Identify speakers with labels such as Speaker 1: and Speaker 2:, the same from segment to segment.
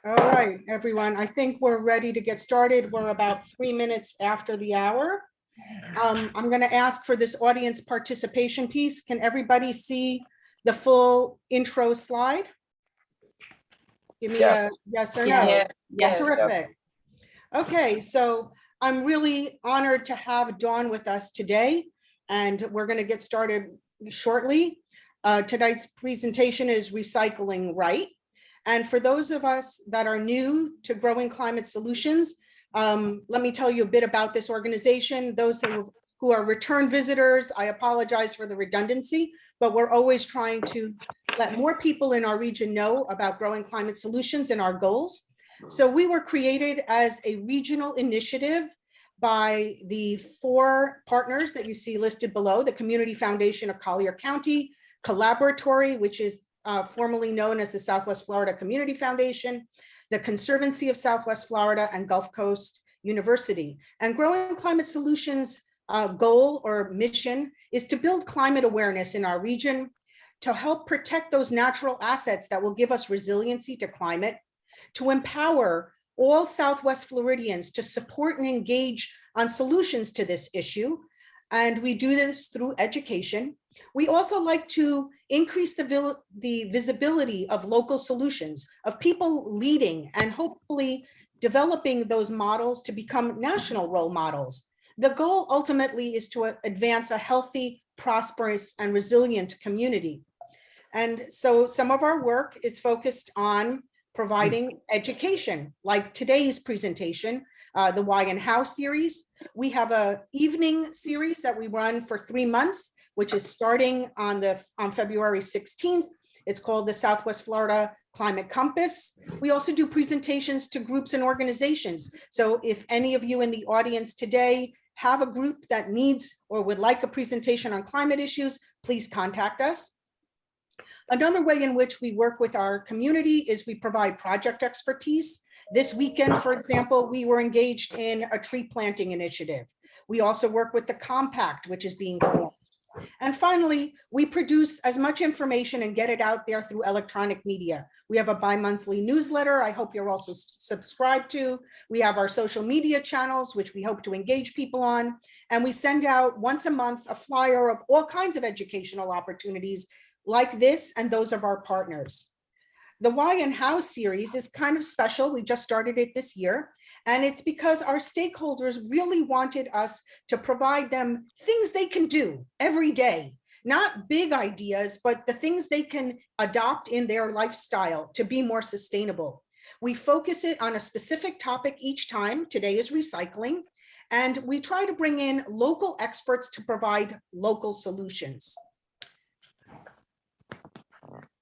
Speaker 1: All right, everyone, I think we're ready to get started. We're about 3 minutes after the hour. I'm going to ask for this audience participation piece. Can everybody see the full intro slide? Give me a yes or no.
Speaker 2: Yes. Yes.
Speaker 1: Terrific. Okay, so I'm really honored to have Dawn with us today, and we're going to get started shortly. Tonight's presentation is Recycling Right. And for those of us that are new to Growing Climate Solutions, let me tell you a bit about this organization. Those who are return visitors, I apologize for the redundancy, but we're always trying to let more people in our region know about Growing Climate Solutions and our goals. So we were created as a regional initiative by the 4 partners that you see listed below: the Community Foundation of Collier County, Collaboratory, which is formerly known as the Southwest Florida Community Foundation, the Conservancy of Southwest Florida, and Gulf Coast University. And Growing Climate Solutions' goal or mission is to build climate awareness in our region, to help protect those natural assets that will give us resiliency to climate, to empower all Southwest Floridians to support and engage on solutions to this issue. And we do this through education. We also like to increase the visibility of local solutions, of people leading and hopefully developing those models to become national role models. The goal ultimately is to advance a healthy, prosperous, and resilient community. And so some of our work is focused on providing education, like today's presentation, the Y&How series. We have an evening series that we run for 3 months, which is starting on February 16th. It's called the Southwest Florida Climate Compass. We also do presentations to groups and organizations. So if any of you in the audience today have a group that needs or would like a presentation on climate issues, please contact us. Another way in which we work with our community is we provide project expertise. This weekend, for example, we were engaged in a tree planting initiative. We also work with the Compact, which is being formed. And finally, we produce as much information and get it out there through electronic media. We have a bi-monthly newsletter I hope you're also subscribed to. We have our social media channels, which we hope to engage people on. And we send out once a month a flyer of all kinds of educational opportunities like this and those of our partners. The Y&How series is kind of special. We just started it this year. And it's because our stakeholders really wanted us to provide them things they can do every day, not big ideas, but the things they can adopt in their lifestyle to be more sustainable. We focus it on a specific topic each time. Today is recycling. And we try to bring in local experts to provide local solutions.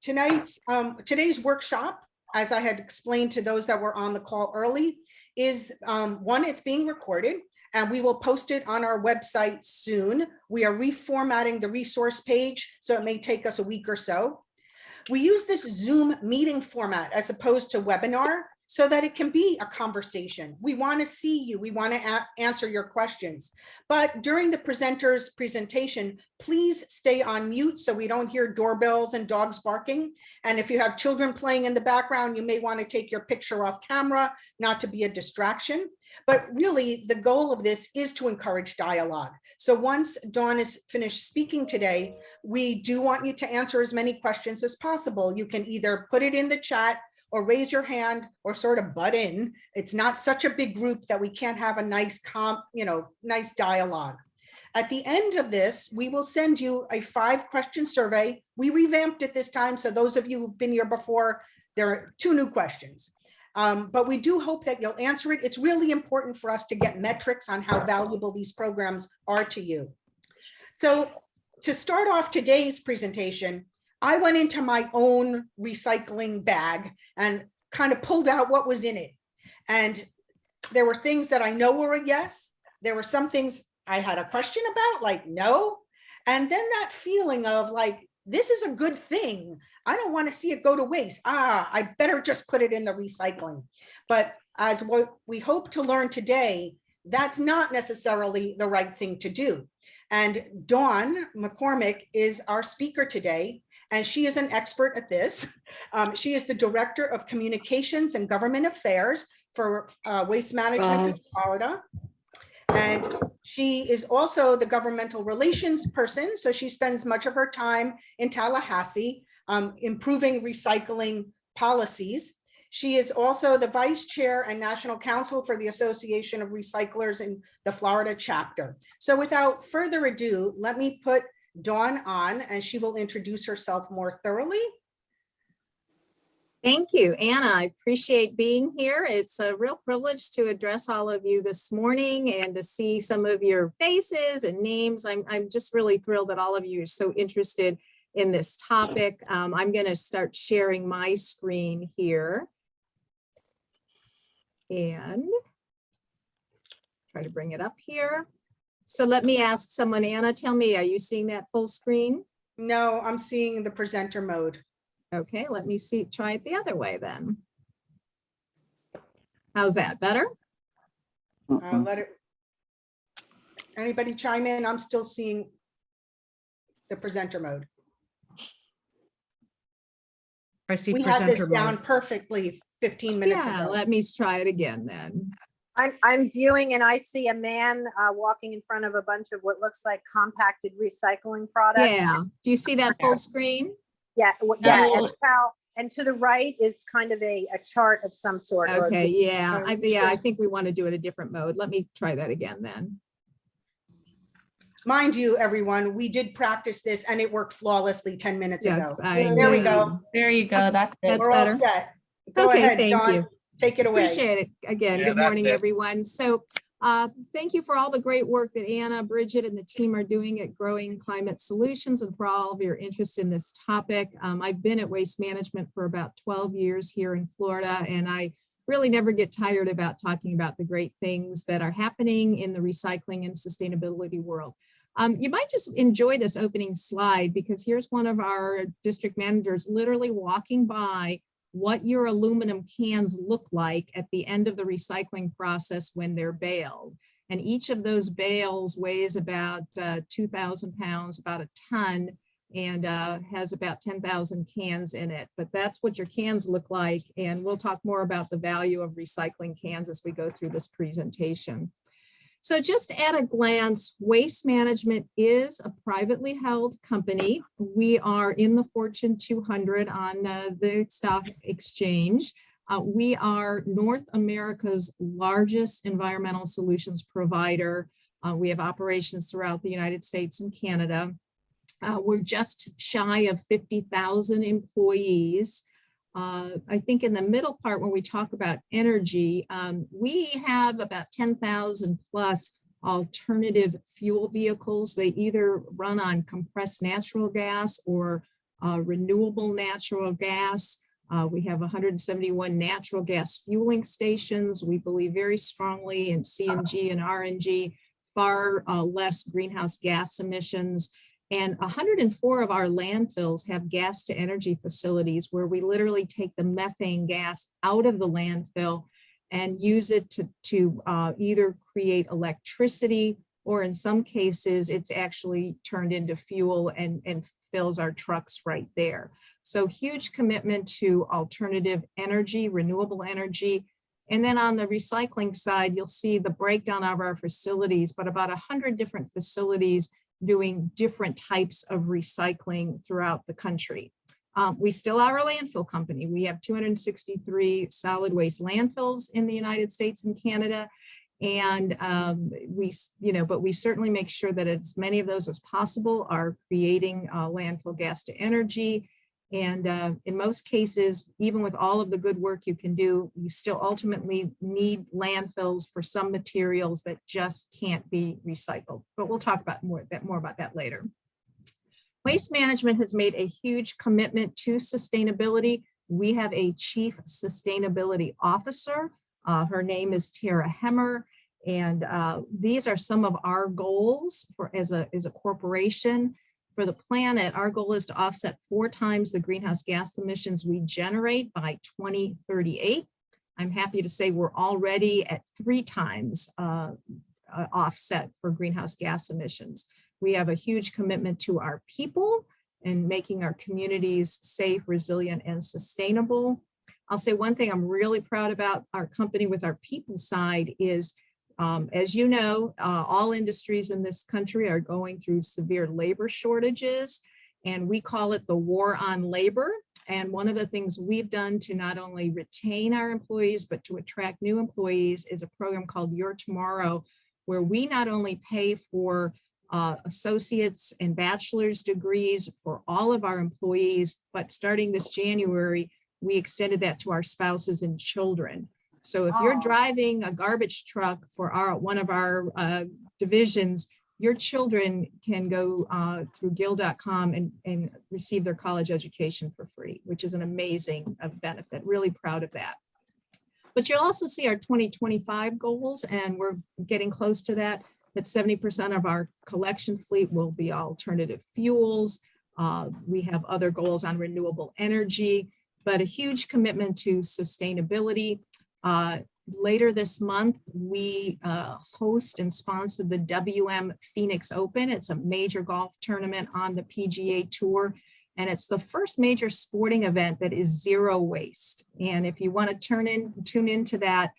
Speaker 1: Today's workshop, as I had explained to those that were on the call early, is one, it's being recorded, and we will post it on our website soon. We are reformatting the resource page, so it may take us a week or so. We use this Zoom meeting format as opposed to webinar so that it can be a conversation. We want to see you. We want to answer your questions. But during the presenter's presentation, please stay on mute so we don't hear doorbells and dogs barking. And if you have children playing in the background, you may want to take your picture off camera, not to be a distraction. But really, the goal of this is to encourage dialogue. So once Dawn is finished speaking today, we do want you to answer as many questions as possible. You can either put it in the chat or raise your hand or sort of butt in. It's not such a big group that we can't have a nice nice dialogue. At the end of this, we will send you a 5-question survey. We revamped it this time, so those of you who've been here before, there are 2 new questions. But we do hope that you'll answer it. It's really important for us to get metrics on how valuable these programs are to you. So to start off today's presentation, I went into my own recycling bag and kind of pulled out what was in it. And there were things that I know were a yes. There were some things I had a question about, like no. And then that feeling of like, this is a good thing. I don't want to see it go to waste. I better just put it in the recycling. But as what we hope to learn today, that's not necessarily the right thing to do. And Dawn McCormick is our speaker today, and she is an expert at this. She is the Director of Communications and Government Affairs for Waste Management in Florida. And she is also the governmental relations person. So she spends much of her time in Tallahassee, improving recycling policies. She is also the vice chair and national counsel for the Association of Recyclers in the Florida chapter. So without further ado, let me put Dawn on and she will introduce herself more thoroughly.
Speaker 2: Thank you, Anna. I appreciate being here. It's a real privilege to address all of you this morning and to see some of your faces and names. I'm just really thrilled that all of you are so interested in this topic. I'm going to start sharing my screen here and try to bring it up here. So let me ask someone, Anna, tell me, are you seeing that full screen?
Speaker 1: No, I'm seeing the presenter mode.
Speaker 2: Okay, let me see, try it the other way then. How's that, better?
Speaker 1: Let it. Anybody chime in? I'm still seeing the presenter mode.
Speaker 3: I see
Speaker 1: We had this
Speaker 3: presenter
Speaker 1: down
Speaker 3: mode.
Speaker 1: perfectly 15 minutes
Speaker 2: Yeah,
Speaker 1: ago.
Speaker 2: let me try it again then.
Speaker 4: I'm viewing and I see a man walking in front of a bunch of what looks like compacted recycling products.
Speaker 2: Yeah, do you see that full screen?
Speaker 4: Yeah, and to the right is kind of a chart of some sort. or
Speaker 2: Okay,
Speaker 4: the-
Speaker 2: yeah, I think we want to do it a different mode. Let me try that again then.
Speaker 1: Mind you, everyone, we did practice this and it worked flawlessly 10 minutes
Speaker 2: Yes,
Speaker 1: ago.
Speaker 2: I
Speaker 1: There we
Speaker 2: know.
Speaker 1: go.
Speaker 5: There you go. That's it.
Speaker 2: That's
Speaker 1: We're all
Speaker 2: better.
Speaker 1: set. Go
Speaker 2: Okay,
Speaker 1: ahead,
Speaker 2: thank
Speaker 1: Dawn.
Speaker 2: you.
Speaker 1: Take it away.
Speaker 2: Appreciate it. Again,
Speaker 6: Yeah,
Speaker 2: good
Speaker 6: that's
Speaker 2: morning,
Speaker 6: it.
Speaker 2: everyone. So thank you for all the great work that Anna, Bridget, and the team are doing at Growing Climate Solutions and for all of your interest in this topic. I've been at Waste Management for about 12 years here in Florida, and I really never get tired about talking about the great things that are happening in the recycling and sustainability world. You might just enjoy this opening slide because here's one of our district managers literally walking by what your aluminum cans look like at the end of the recycling process when they're baled. And each of those bales weighs about 2,000 pounds, about a ton, and has about 10,000 cans in it. But that's what your cans look like. And we'll talk more about the value of recycling cans as we go through this presentation. So just at a glance, Waste Management is a privately held company. We are in the Fortune 200 on the stock exchange. We are North America's largest environmental solutions provider. We have operations throughout the United States and Canada. We're just shy of 50,000 employees. I think in the middle part, when we talk about energy, we have about 10,000 plus alternative fuel vehicles. They either run on compressed natural gas or renewable natural gas. We have 171 natural gas fueling stations. We believe very strongly in CNG and RNG, far less greenhouse gas emissions. And 104 of our landfills have gas to energy facilities where we literally take the methane gas out of the landfill and use it to either create electricity, or in some cases, it's actually turned into fuel and fills our trucks right there. So huge commitment to alternative energy, renewable energy. And then on the recycling side, you'll see the breakdown of our facilities, but about 100 different facilities doing different types of recycling throughout the country. We still are a landfill company. We have 263 solid waste landfills in the United States and Canada. And but we certainly make sure that as many of those as possible are creating landfill gas to energy. And in most cases, even with all of the good work you can do, you still ultimately need landfills for some materials that just can't be recycled. But we'll talk about more about that later. Waste Management has made a huge commitment to sustainability. We have a Chief Sustainability Officer. Her name is Tara Hemmer. And these are some of our goals as a corporation. For the planet, our goal is to offset 4 times the greenhouse gas emissions we generate by 2038. I'm happy to say we're already at 3 times offset for greenhouse gas emissions. We have a huge commitment to our people and making our communities safe, resilient, and sustainable. I'll say one thing I'm really proud about our company with our people side is, as you know, all industries in this country are going through severe labor shortages, and we call it the war on labor. And one of the things we've done to not only retain our employees, but to attract new employees is a program called Your Tomorrow, where we not only pay for associates and bachelor's degrees for all of our employees, but starting this January, we extended that to our spouses and children. So if you're driving a garbage truck for one of our divisions, your children can go through Gill.com and receive their college education for free, which is an amazing benefit. Really proud of that. But you'll also see our 2025 goals, and we're getting close to that. That 70% of our collection fleet will be alternative fuels. We have other goals on renewable energy, but a huge commitment to sustainability. Later this month, we host and sponsor the WM Phoenix Open. It's a major golf tournament on the PGA Tour, and it's the first major sporting event that is zero waste. And if you want to tune into that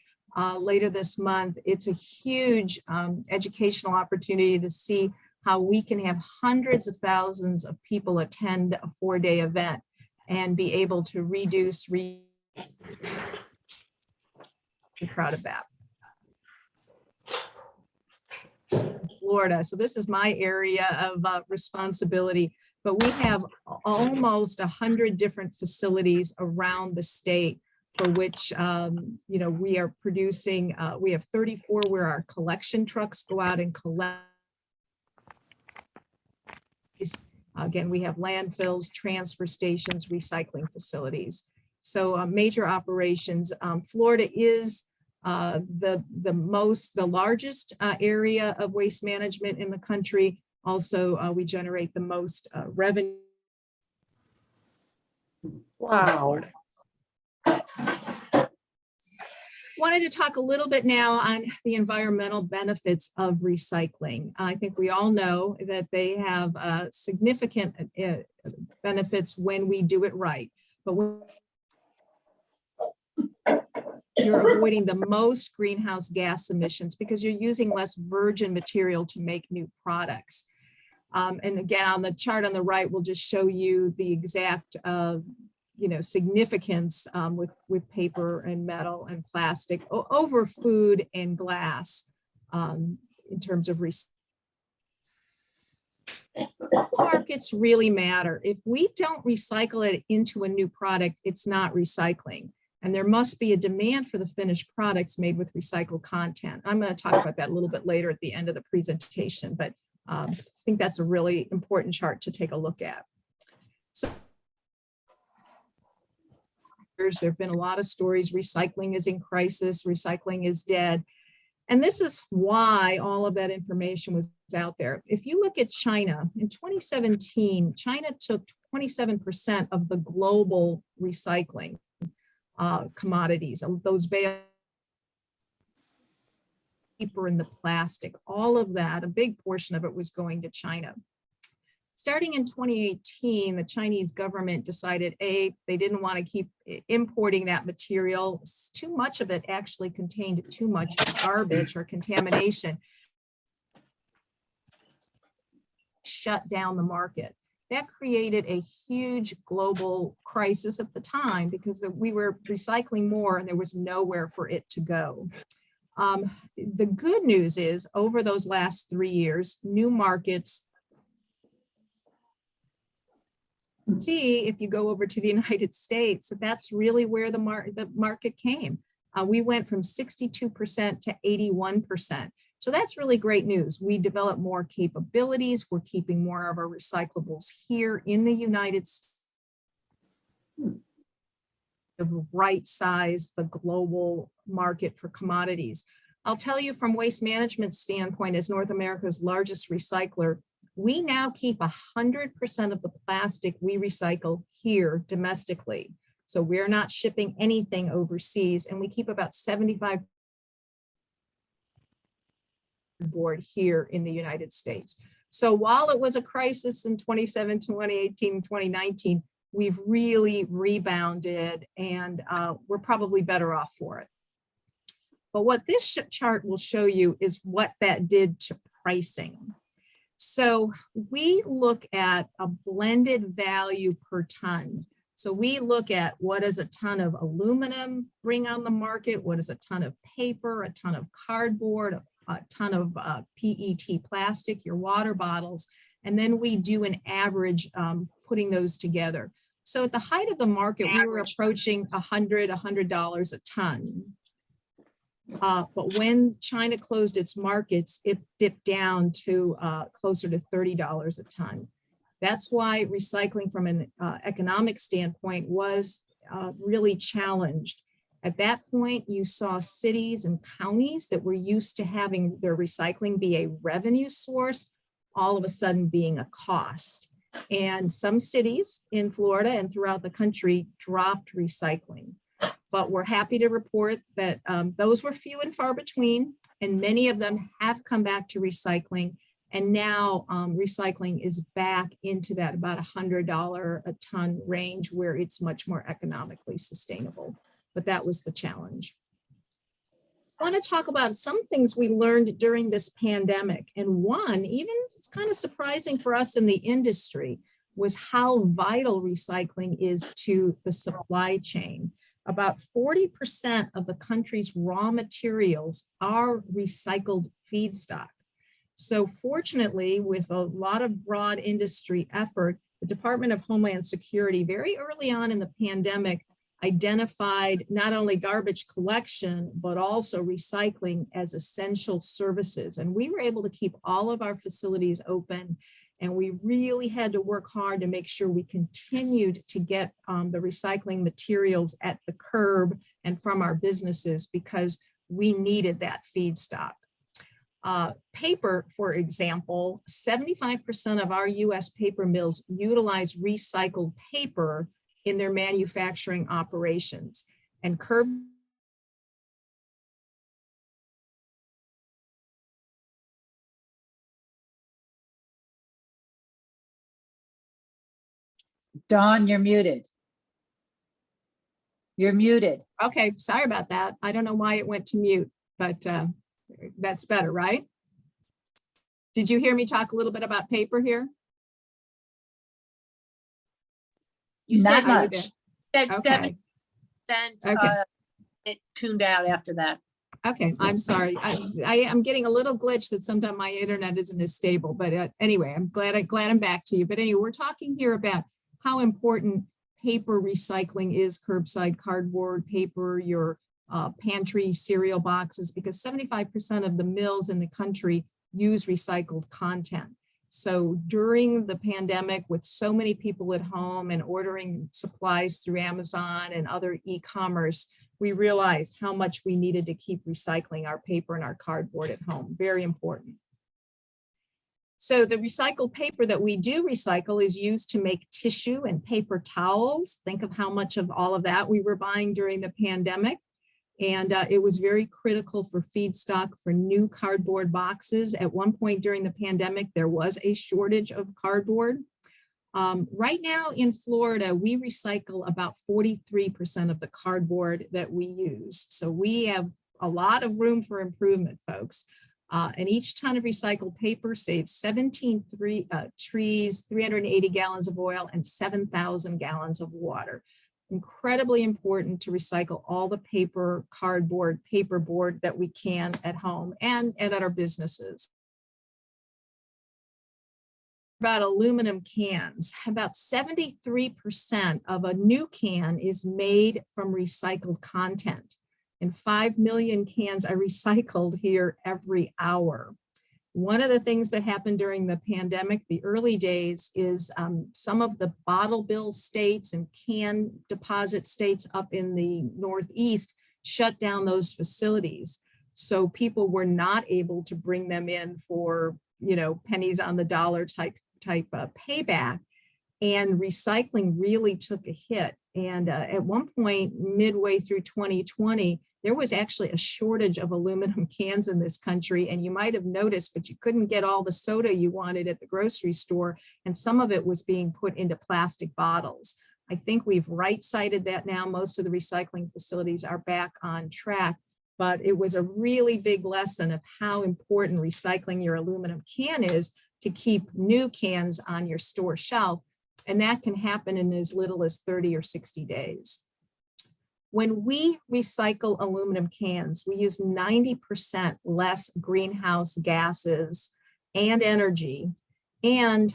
Speaker 2: later this month, it's a huge educational opportunity to see how we can have hundreds of thousands of people attend a 4-day event and be able to reduce. I'm proud of that. Florida. So this is my area of responsibility, but we have almost 100 different facilities around the state for which, we are producing. We have 34 where our collection trucks go out and collect. Again, we have landfills, transfer stations, recycling facilities. So major operations. Florida is the largest area of waste management in the country. Also, we generate the most revenue.
Speaker 1: Wow.
Speaker 2: Wanted to talk a little bit now on the environmental benefits of recycling. I think we all know that they have significant benefits when we do it right, but when you're avoiding the most greenhouse gas emissions because you're using less virgin material to make new products. And again, on the chart on the right, we'll just show you the exact significance with paper and metal and plastic over food and glass in terms of markets really matter. If we don't recycle it into a new product, it's not recycling. And there must be a demand for the finished products made with recycled content. I'm going to talk about that a little bit later at the end of the presentation, but I think that's a really important chart to take a look at. So there have been a lot of stories. Recycling is in crisis. Recycling is dead. And this is why all of that information was out there. If you look at China, in 2017, China took 27% of the global recycling commodities, those paper and the plastic, all of that, a big portion of it was going to China. Starting in 2018, the Chinese government decided, they didn't want to keep importing that material. Too much of it actually contained too much garbage or contamination. Shut down the market. That created a huge global crisis at the time because we were recycling more and there was nowhere for it to go. The good news is over those last 3 years, new markets. See, if you go over to the United States, that's really where the market came. We went from 62% to 81%. So that's really great news. We develop more capabilities. We're keeping more of our recyclables here in the United States. To right size the global market for commodities. I'll tell you from waste management standpoint, as North America's largest recycler, we now keep 100% of the plastic we recycle here domestically. So we're not shipping anything overseas, and we keep about 75% board here in the United States. So while it was a crisis in 2017, 2018, 2019, we've really rebounded, and we're probably better off for it. But what this chart will show you is what that did to pricing. So we look at a blended value per ton. So we look at what does a ton of aluminum bring on the market, what is a ton of paper, a ton of cardboard, a ton of PET plastic, your water bottles, and then we do an average putting those together. So at the height of the market, we were approaching $100 a ton. But when China closed its markets, it dipped down to closer to $30 a ton. That's why recycling from an economic standpoint was really challenged. At that point, you saw cities and counties that were used to having their recycling be a revenue source, all of a sudden being a cost. And some cities in Florida and throughout the country dropped recycling. But we're happy to report that those were few and far between, and many of them have come back to recycling. And now recycling is back into that about $100 a ton range where it's much more economically sustainable. But that was the challenge. I want to talk about some things we learned during this pandemic. And one, even it's kind of surprising for us in the industry, was how vital recycling is to the supply chain. About 40% of the country's raw materials are recycled feedstock. So fortunately, with a lot of broad industry effort, the Department of Homeland Security very early on in the pandemic identified not only garbage collection, but also recycling as essential services. And we were able to keep all of our facilities open. And we really had to work hard to make sure we continued to get the recycling materials at the curb and from our businesses because we needed that feedstock. Paper, for example, 75% of our US paper mills utilize recycled paper in their manufacturing operations. And curb
Speaker 3: Dawn, you're muted. You're muted.
Speaker 2: Okay, sorry about that. I don't know why it went to mute, but that's better, right? Did you hear me talk a little bit about paper here?
Speaker 3: You
Speaker 4: said-
Speaker 3: Not much.
Speaker 4: Said
Speaker 2: Okay.
Speaker 4: 7%,
Speaker 2: Okay.
Speaker 4: it tuned out after that.
Speaker 2: Okay, I'm sorry. I am getting a little glitch that sometimes my internet isn't as stable, but anyway, I'm glad I'm back to you. But anyway, we're talking here about how important paper recycling is, curbside cardboard, paper, your pantry cereal boxes, because 75% of the mills in the country use recycled content. So during the pandemic, with so many people at home and ordering supplies through Amazon and other e-commerce, we realized how much we needed to keep recycling our paper and our cardboard at home. Very important. So the recycled paper that we do recycle is used to make tissue and paper towels. Think of how much of all of that we were buying during the pandemic. And it was very critical for feedstock for new cardboard boxes. At one point during the pandemic, there was a shortage of cardboard. Right now in Florida, we recycle about 43% of the cardboard that we use. So we have a lot of room for improvement, folks. And each ton of recycled paper saves 17 trees, 380 gallons of oil, and 7,000 gallons of water. Incredibly important to recycle all the paper, cardboard, paperboard that we can at home and at our businesses. About aluminum cans, about 73% of a new can is made from recycled content, and 5 million cans are recycled here every hour. One of the things that happened during the pandemic, the early days, is some of the bottle bill states and can deposit states up in the Northeast shut down those facilities. So people were not able to bring them in for, you know, pennies on the dollar type payback. And recycling really took a hit. And at one point, midway through 2020, there was actually a shortage of aluminum cans in this country. And you might have noticed, but you couldn't get all the soda you wanted at the grocery store. And some of it was being put into plastic bottles. I think we've right-sided that now. Most of the recycling facilities are back on track, but it was a really big lesson of how important recycling your aluminum can is to keep new cans on your store shelf. And that can happen in as little as 30 or 60 days. When we recycle aluminum cans, we use 90% less greenhouse gases and energy. And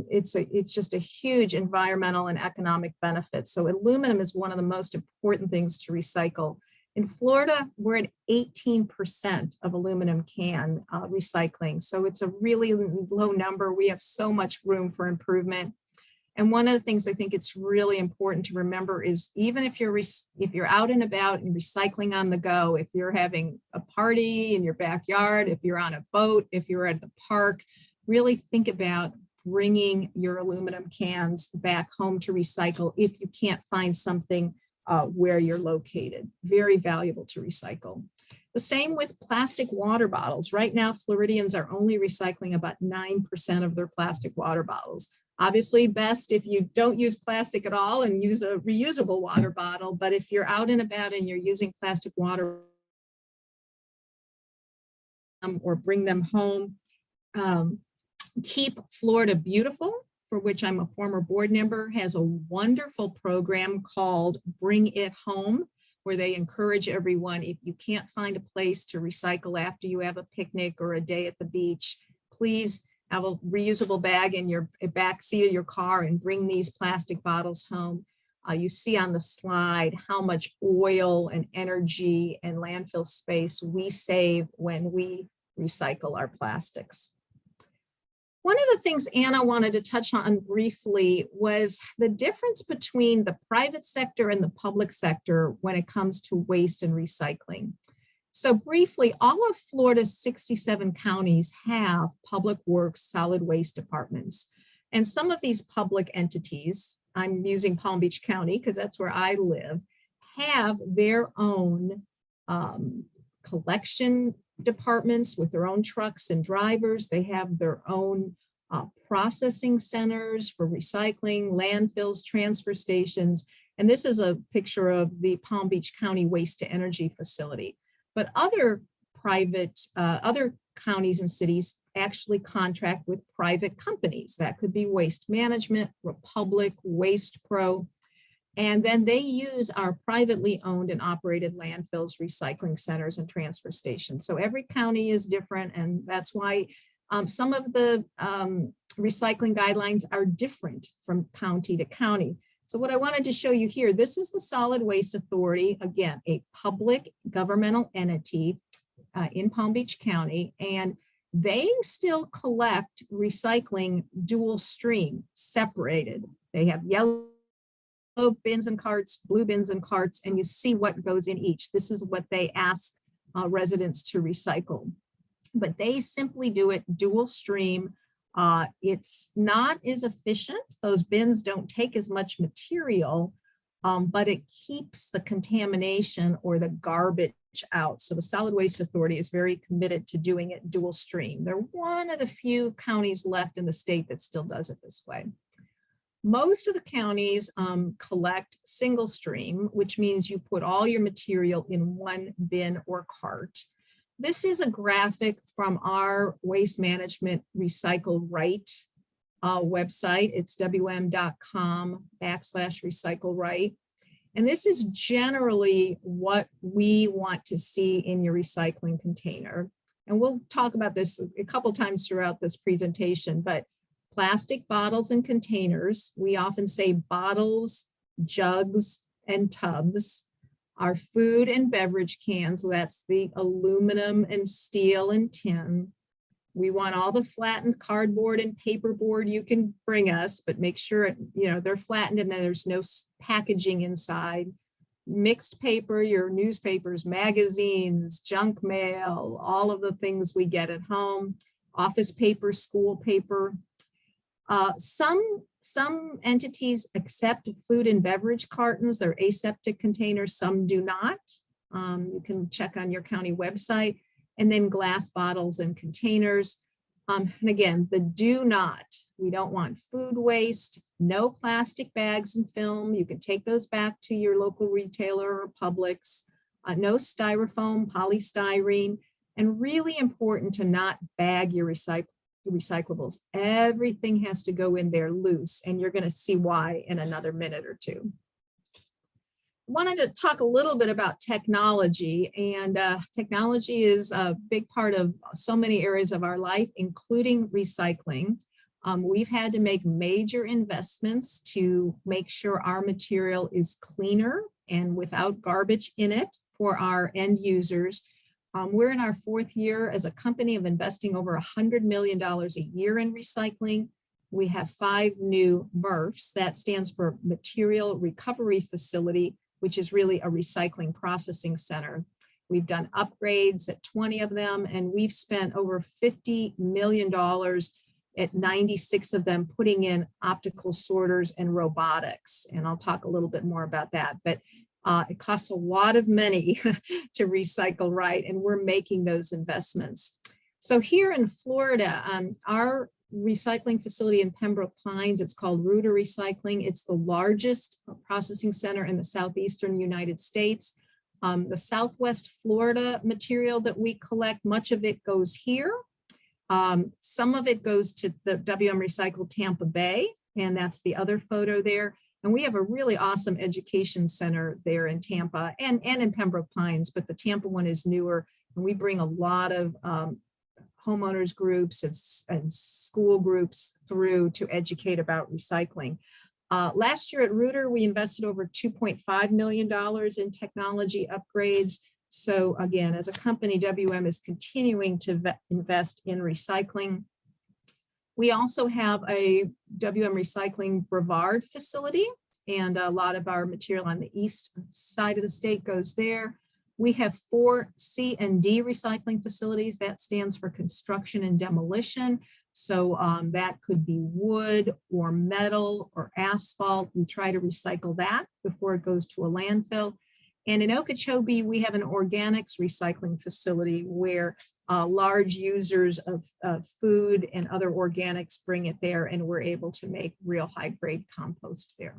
Speaker 2: it's just a huge environmental and economic benefit. So aluminum is one of the most important things to recycle. In Florida, we're at 18% of aluminum can recycling. So it's a really low number. We have so much room for improvement. And one of the things I think it's really important to remember is even if you're out and about and recycling on the go, if you're having a party in your backyard, if you're on a boat, if you're at the park, really think about bringing your aluminum cans back home to recycle if you can't find something where you're located. Very valuable to recycle. The same with plastic water bottles. Right now, Floridians are only recycling about 9% of their plastic water bottles. Obviously, best if you don't use plastic at all and use a reusable water bottle. But if you're out and about and you're using plastic water or bring them home, Keep Florida Beautiful, for which I'm a former board member, has a wonderful program called Bring It Home, where they encourage everyone, if you can't find a place to recycle after you have a picnic or a day at the beach, please have a reusable bag in your back seat of your car and bring these plastic bottles home. You see on the slide how much oil and energy and landfill space we save when we recycle our plastics. One of the things Anna wanted to touch on briefly was the difference between the private sector and the public sector when it comes to waste and recycling. So briefly, all of Florida's 67 counties have public works solid waste departments. And some of these public entities, I'm using Palm Beach County because that's where I live, have their own collection departments with their own trucks and drivers. They have their own processing centers for recycling, landfills, transfer stations. And this is a picture of the Palm Beach County Waste to Energy facility. But other other counties and cities actually contract with private companies. That could be Waste Management, Republic, Waste Pro. And then they use our privately owned and operated landfills, recycling centers, and transfer stations. So every county is different, and that's why some of the recycling guidelines are different from county to county. So what I wanted to show you here, this is the Solid Waste Authority, again, a public governmental entity in Palm Beach County, and they still collect recycling dual stream, separated. They have yellow bins and carts, blue bins and carts, and you see what goes in each. This is what they ask residents to recycle. But they simply do it dual stream. It's not as efficient. Those bins don't take as much material, but it keeps the contamination or the garbage out. So the Solid Waste Authority is very committed to doing it dual stream. They're one of the few counties left in the state that still does it this way. Most of the counties collect single stream, which means you put all your material in one bin or cart. This is a graphic from our Waste Management Recycle Right website. It's wm.com/recycle right. And this is generally what we want to see in your recycling container. And we'll talk about this a couple times throughout this presentation, but plastic bottles and containers, we often say bottles, jugs, and tubs. Our food and beverage cans, that's the aluminum and steel and tin. We want all the flattened cardboard and paperboard you can bring us, but make sure they're flattened and then there's no packaging inside. Mixed paper, your newspapers, magazines, junk mail, all of the things we get at home, office paper, school paper. Some Some entities accept food and beverage cartons, they're aseptic containers, some do not. You can check on your county website. And then glass bottles and containers. And again, the do not, we don't want food waste, no plastic bags and film. You can take those back to your local retailer or Publix. No styrofoam, polystyrene, and really important to not bag your recyclables. Everything has to go in there loose, and you're going to see why in another minute or two. Wanted to talk a little bit about technology, and technology is a big part of so many areas of our life, including recycling. We've had to make major investments to make sure our material is cleaner and without garbage in it for our end users. We're in our 4th year as a company of investing over $100 million a year in recycling. We have 5 new MRFs, that stands for Material Recovery Facility, which is really a recycling processing center. We've done upgrades at 20 of them, and we've spent over $50 million at 96 of them, putting in optical sorters and robotics. And I'll talk a little bit more about that, but it costs a lot of money to recycle right, and we're making those investments. So here in Florida, our recycling facility in Pembroke Pines, it's called Rooter Recycling. It's the largest processing center in the southeastern United States. The Southwest Florida material that we collect, much of it goes here. Some of it goes to the WM Recycle Tampa Bay, and that's the other photo there. And we have a really awesome education center there in Tampa and in Pembroke Pines, but the Tampa one is newer, and we bring a lot of homeowners groups and school groups through to educate about recycling. Last year at Rooter, we invested over $2.5 million in technology upgrades. So again, as a company, WM is continuing to invest in recycling. We also have a WM Recycling Brevard facility, and a lot of our material on the east side of the state goes there. We have 4 C&D recycling facilities. That stands for construction and demolition. So that could be wood or metal or asphalt. We try to recycle that before it goes to a landfill. And in Okeechobee, we have an organics recycling facility where large users of food and other organics bring it there, and we're able to make real high-grade compost there.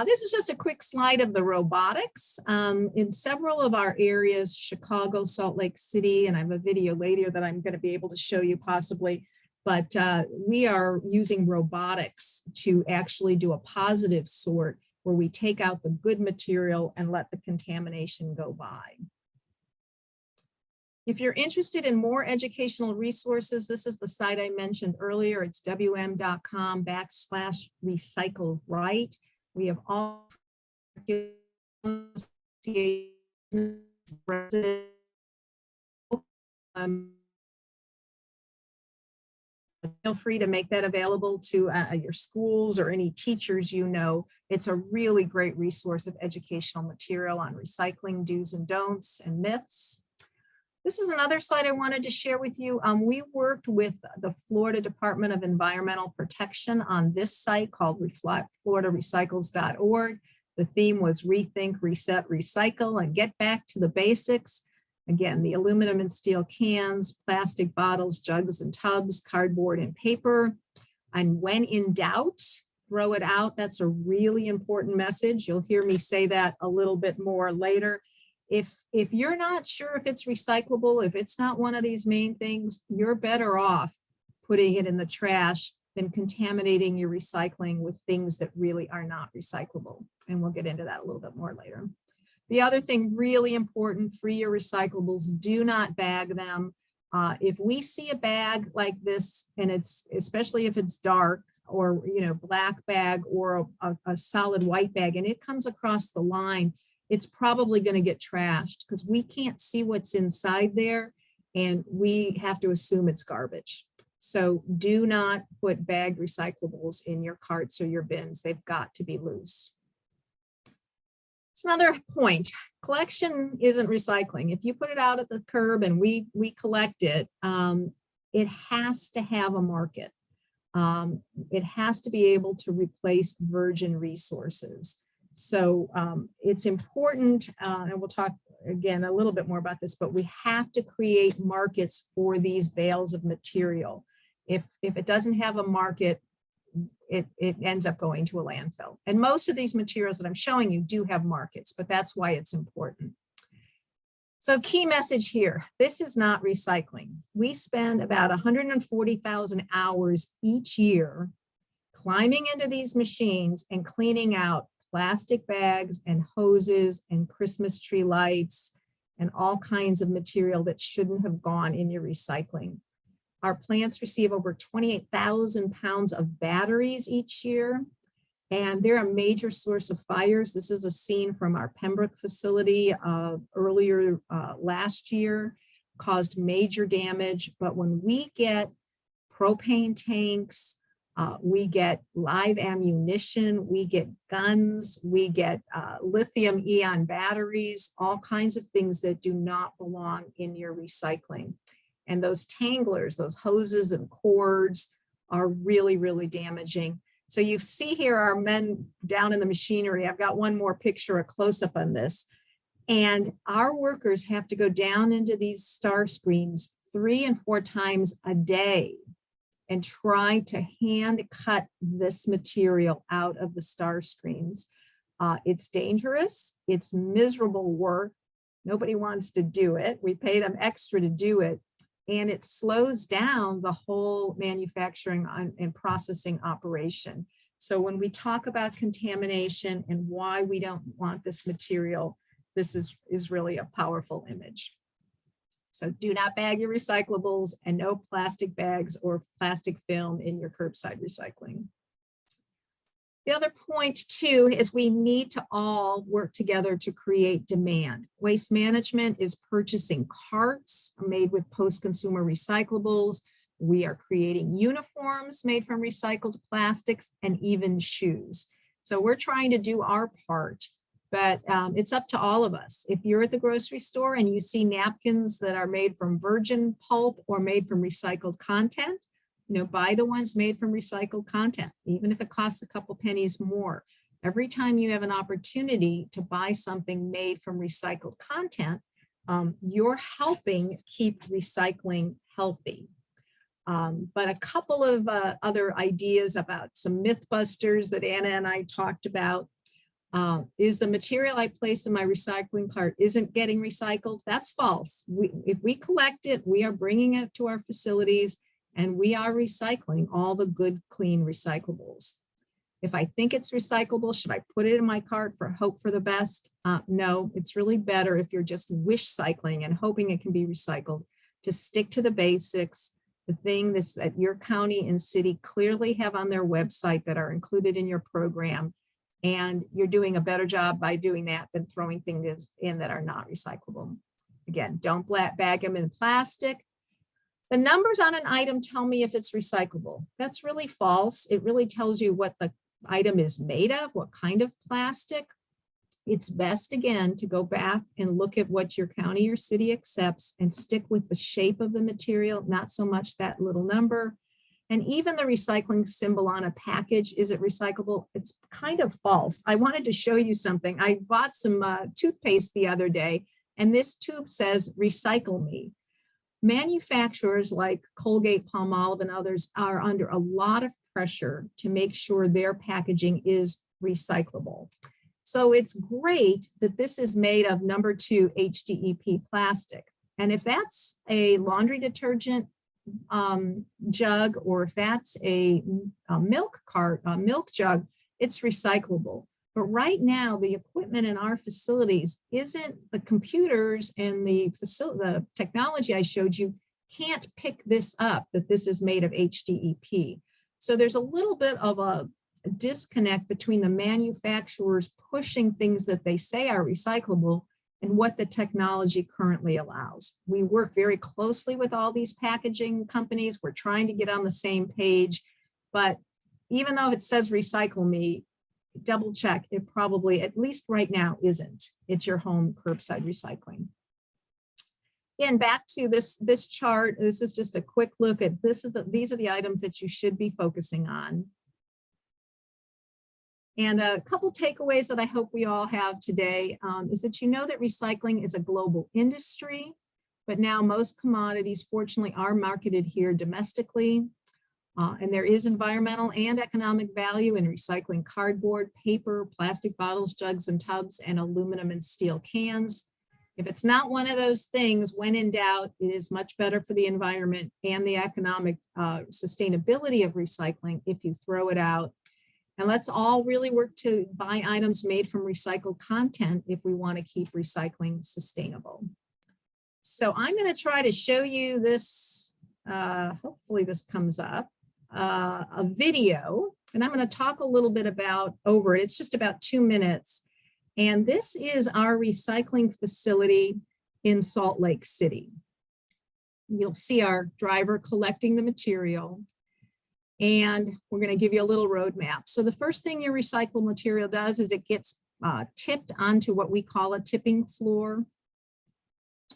Speaker 2: This is just a quick slide of the robotics. In several of our areas, Chicago, Salt Lake City, and I have a video later that I'm going to be able to show you possibly, but we are using robotics to actually do a positive sort where we take out the good material and let the contamination go by. If you're interested in more educational resources, this is the site I mentioned earlier. It's wm.com/recycle-right. We have all feel free to make that available to your schools or any teachers you know. It's a really great resource of educational material on recycling do's and don'ts and myths. This is another slide I wanted to share with you. We worked with the Florida Department of Environmental Protection on this site called floridarecycles.org. The theme was rethink, reset, recycle, and get back to the basics. Again, the aluminum and steel cans, plastic bottles, jugs and tubs, cardboard and paper. And when in doubt, throw it out. That's a really important message. You'll hear me say that a little bit more later. If you're not sure if it's recyclable, if it's not one of these main things, you're better off putting it in the trash than contaminating your recycling with things that really are not recyclable. And we'll get into that a little bit more later. The other thing really important, free your recyclables, do not bag them. If we see a bag like this, and it's especially if it's dark or black bag or a solid white bag, and it comes across the line, it's probably going to get trashed because we can't see what's inside there, and we have to assume it's garbage. So do not put bagged recyclables in your carts or your bins. They've got to be loose. It's another point. Collection isn't recycling. If you put it out at the curb and we collect it, it has to have a market. It has to be able to replace virgin resources. So it's important, and we'll talk again a little bit more about this, but we have to create markets for these bales of material. If it doesn't have a market, it ends up going to a landfill. And most of these materials that I'm showing you do have markets, but that's why it's important. So key message here, this is not recycling. We spend about 140,000 hours each year climbing into these machines and cleaning out plastic bags and hoses and Christmas tree lights and all kinds of material that shouldn't have gone in your recycling. Our plants receive over 28,000 pounds of batteries each year, and they're a major source of fires. This is a scene from our Pembroke facility earlier last year, caused major damage. But when we get propane tanks, we get live ammunition, we get guns, we get lithium-ion batteries, all kinds of things that do not belong in your recycling. And those tanglers, those hoses and cords are really, really damaging. So you see here our men down in the machinery. I've got one more picture, a close-up on this. And our workers have to go down into these star screens 3 and 4 times a day and try to hand cut this material out of the star screens. It's dangerous, it's miserable work. Nobody wants to do it. We pay them extra to do it. And it slows down the whole manufacturing and processing operation. So when we talk about contamination and why we don't want this material, this is really a powerful image. So do not bag your recyclables and no plastic bags or plastic film in your curbside recycling. The other point too is we need to all work together to create demand. Waste management is purchasing carts made with post-consumer recyclables. We are creating uniforms made from recycled plastics and even shoes. So we're trying to do our part, but it's up to all of us. If you're at the grocery store and you see napkins that are made from virgin pulp or made from recycled content, buy the ones made from recycled content, even if it costs a couple pennies more. Every time you have an opportunity to buy something made from recycled content, you're helping keep recycling healthy. But a couple of other ideas about some Mythbusters that Anna and I talked about. Is the material I place in my recycling cart isn't getting recycled? That's false. If we collect it, we are bringing it to our facilities and we are recycling all the good, clean recyclables. If I think it's recyclable, should I put it in my cart for hope for the best? No, it's really better if you're just wish cycling and hoping it can be recycled, to stick to the basics, the things that your county and city clearly have on their website that are included in your program. And you're doing a better job by doing that than throwing things in that are not recyclable. Again, don't bag them in plastic. The numbers on an item tell me if it's recyclable. That's really false. It really tells you what the item is made of, what kind of plastic. It's best, again, to go back and look at what your county or city accepts and stick with the shape of the material, not so much that little number. And even the recycling symbol on a package, is it recyclable? It's kind of false. I wanted to show you something. I bought some toothpaste the other day, and this tube says, "Recycle me." Manufacturers like Colgate, Palmolive, and others are under a lot of pressure to make sure their packaging is recyclable. So it's great that this is made of number 2 HDEP plastic. And if that's a laundry detergent jug, or if that's a milk jug, it's recyclable. But right now, the equipment in our facilities isn't, the computers and the technology I showed you can't pick this up, that this is made of HDEP. So there's a little bit of a disconnect between the manufacturers pushing things that they say are recyclable and what the technology currently allows. We work very closely with all these packaging companies. We're trying to get on the same page, but even though it says "recycle me," double check, it probably, at least right now, isn't. It's your home curbside recycling. Again, back to this chart. This is just a quick look at these are the items that you should be focusing on. And a couple takeaways that I hope we all have today is that you know that recycling is a global industry, but now most commodities fortunately are marketed here domestically. And there is environmental and economic value in recycling cardboard, paper, plastic bottles, jugs and tubs, and aluminum and steel cans. If it's not one of those things, when in doubt, it is much better for the environment and the economic sustainability of recycling if you throw it out. And let's all really work to buy items made from recycled content if we want to keep recycling sustainable. So I'm going to try to show you this, hopefully this comes up, a video, and I'm going to talk a little bit about over it. It's just about 2 minutes. And this is our recycling facility in Salt Lake City. You'll see our driver collecting the material. And we're going to give you a little roadmap. So the first thing your recycled material does is it gets tipped onto what we call a tipping floor.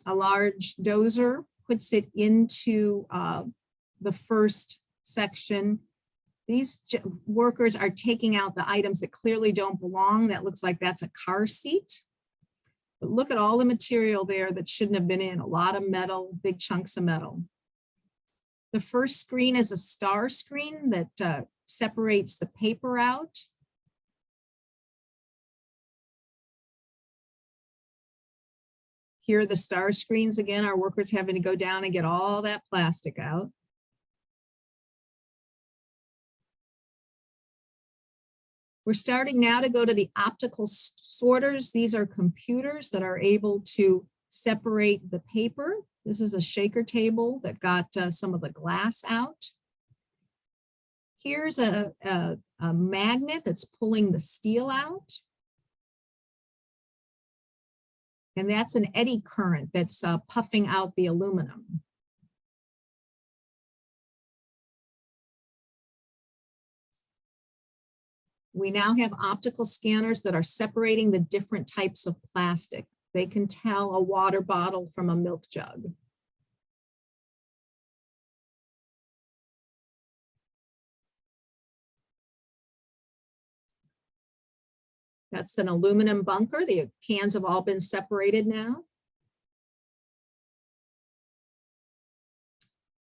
Speaker 2: A large dozer puts it into the first section. These workers are taking out the items that clearly don't belong. That looks like that's a car seat. But look at all the material there that shouldn't have been in. A lot of metal, big chunks of metal. The first screen is a star screen that separates the paper out. Here are the star screens again. Our workers having to go down and get all that plastic out. We're starting now to go to the optical sorters. These are computers that are able to separate the paper. This is a shaker table that got some of the glass out. Here's a magnet that's pulling the steel out. And that's an eddy current that's puffing out the aluminum. We now have optical scanners that are separating the different types of plastic. They can tell a water bottle from a milk jug. That's an aluminum bunker. The cans have all been separated now.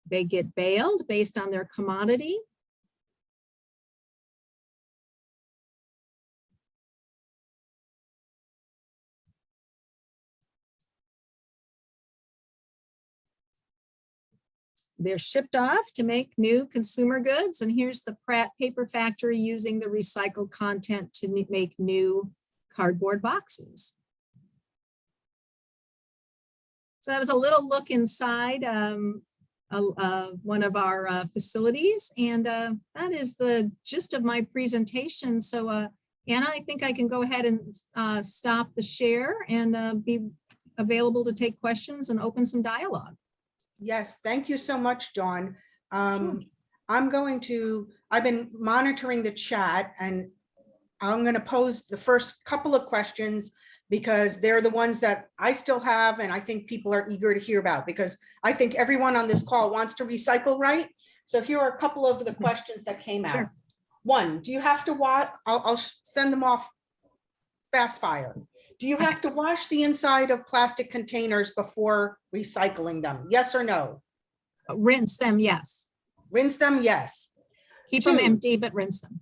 Speaker 2: They get baled based on their commodity. They're shipped off to make new consumer goods. And here's the Pratt paper factory using the recycled content to make new cardboard boxes. So that was a little look inside one of our facilities. And that is the gist of my presentation. So Anna, I think I can go ahead and stop the share and be available to take questions and open some dialogue.
Speaker 1: Yes, thank you so much, Dawn.
Speaker 2: Sure.
Speaker 1: I've been monitoring the chat and I'm going to pose the first couple of questions because they're the ones that I still have and I think people are eager to hear about because I think everyone on this call wants to recycle, right? So here are a couple of the questions that came out.
Speaker 2: Sure.
Speaker 1: One, do you have to wash? I'll send them off fast fire. Do you have to wash the inside of plastic containers before recycling them? Yes or no?
Speaker 2: Rinse them, yes.
Speaker 1: Rinse them, yes.
Speaker 2: Keep them empty, but rinse them.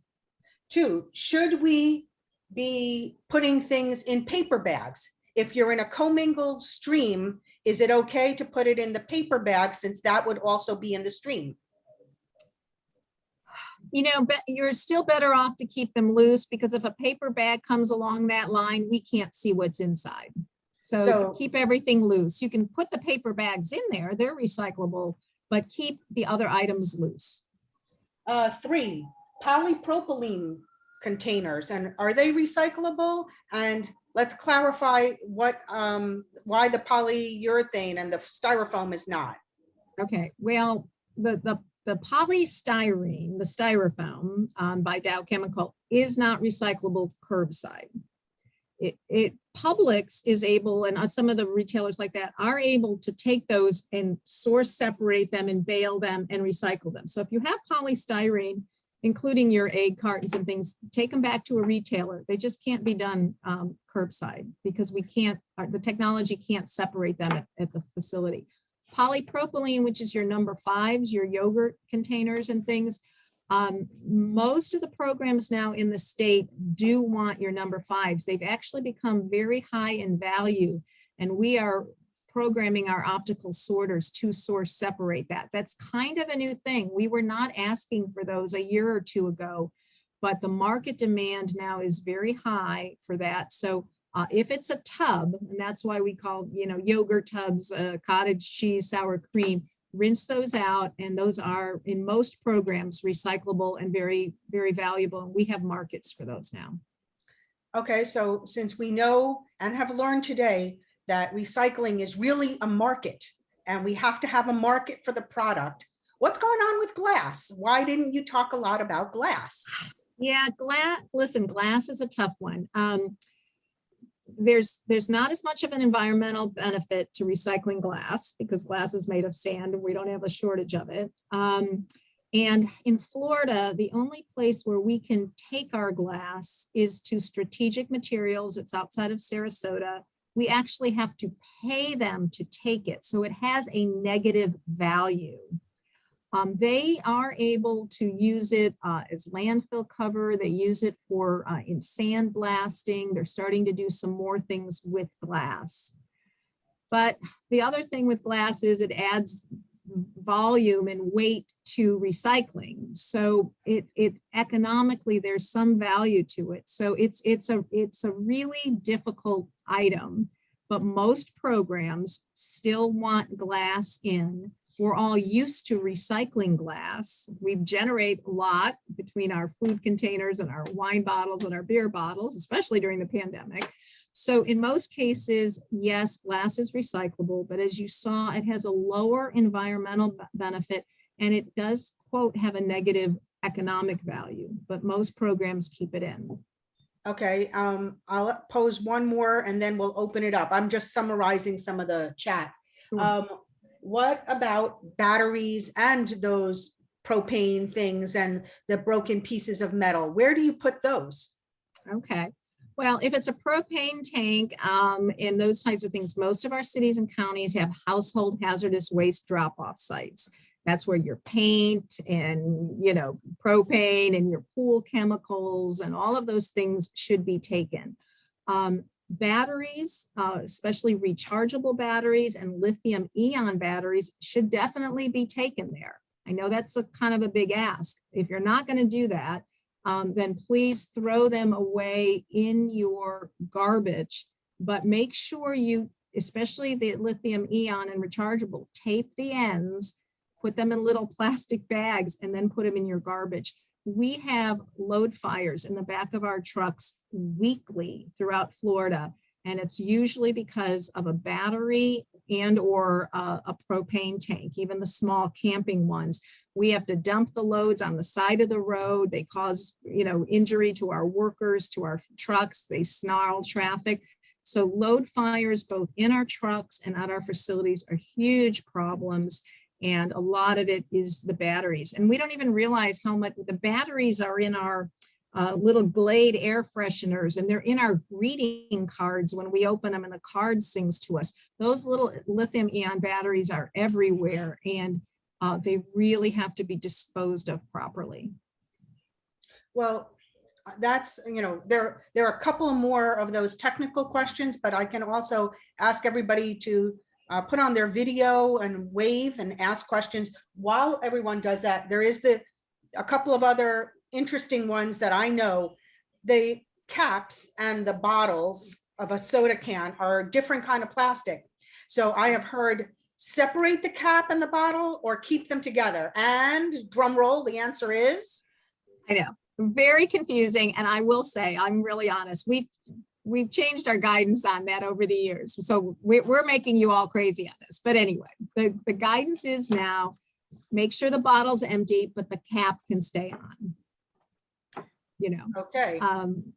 Speaker 1: 2, should we be putting things in paper bags? If you're in a commingled stream, is it okay to put it in the paper bag since that would also be in the stream?
Speaker 2: You know, but you're still better off to keep them loose because if a paper bag comes along that line, we can't see what's inside. So keep everything loose. You can put the paper bags in there, they're recyclable, but keep the other items loose.
Speaker 1: 3, polypropylene containers, and are they recyclable? And let's clarify what why the polyurethane and the styrofoam is not.
Speaker 2: Okay, well, the polystyrene, the styrofoam by Dow Chemical is not recyclable curbside. Publix is able, and some of the retailers like that are able to take those and source separate them and bale them and recycle them. So if you have polystyrene, including your egg cartons and things, take them back to a retailer. They just can't be done curbside because we can't, the technology can't separate them at the facility. Polypropylene, which is your number 5s, your yogurt containers and things. Most of the programs now in the state do want your number 5s. They've actually become very high in value, and we are programming our optical sorters to source separate that. That's kind of a new thing. We were not asking for those a year or two ago, but the market demand now is very high for that. So if it's a tub, and that's why we call, yogurt tubs, cottage cheese, sour cream, rinse those out. And those are in most programs recyclable and very, very valuable. And we have markets for those now.
Speaker 1: Okay, so since we know and have learned today that recycling is really a market and we have to have a market for the product, what's going on with glass? Why didn't you talk a lot about glass?
Speaker 2: Yeah, listen, glass is a tough one. There's not as much of an environmental benefit to recycling glass because glass is made of sand and we don't have a shortage of it. And in Florida, the only place where we can take our glass is to Strategic Materials. It's outside of Sarasota. We actually have to pay them to take it. So it has a negative value. They are able to use it as landfill cover. They use it for in sandblasting. They're starting to do some more things with glass. But the other thing with glass is it adds volume and weight to recycling. So it economically, there's some value to it. So it's a really difficult item, but most programs still want glass in. We're all used to recycling glass. We generate a lot between our food containers and our wine bottles and our beer bottles, especially during the pandemic. So in most cases, yes, glass is recyclable, but as you saw, it has a lower environmental benefit and it does, quote, have a negative economic value, but most programs keep it in.
Speaker 1: Okay, I'll pose one more and then we'll open it up. I'm just summarizing some of the chat.
Speaker 2: Sure.
Speaker 1: What about batteries and those propane things and the broken pieces of metal? Where do you put those?
Speaker 2: Okay. Well, if it's a propane tank and those types of things, most of our cities and counties have household hazardous waste drop-off sites. That's where your paint and, propane and your pool chemicals and all of those things should be taken. Batteries, especially rechargeable batteries and lithium-ion batteries should definitely be taken there. I know that's a kind of a big ask. If you're not going to do that, then please throw them away in your garbage, but make sure you, especially the lithium-ion and rechargeable, tape the ends, put them in little plastic bags, and then put them in your garbage. We have load fires in the back of our trucks weekly throughout Florida, and it's usually because of a battery and or a propane tank, even the small camping ones. We have to dump the loads on the side of the road. They cause, injury to our workers, to our trucks. They snarl traffic. So load fires, both in our trucks and at our facilities, are huge problems. And a lot of it is the batteries. And we don't even realize how much the batteries are in our little Glade air fresheners, and they're in our greeting cards when we open them and the card sings to us. Those little lithium-ion batteries are everywhere, and they really have to be disposed of properly.
Speaker 1: Well, that's, there are a couple more of those technical questions, but I can also ask everybody to put on their video and wave and ask questions. While everyone does that, there is a couple of other interesting ones that I know. The caps and the bottles of a soda can are a different kind of plastic. So I have heard separate the cap and the bottle or keep them together. And drum roll, the answer is?
Speaker 2: I know, very confusing. And I will say, I'm really honest. We've changed our guidance on that over the years. So we're making you all crazy on this. But anyway, the guidance is now, make sure the bottle's empty, but the cap can stay on.
Speaker 1: Okay.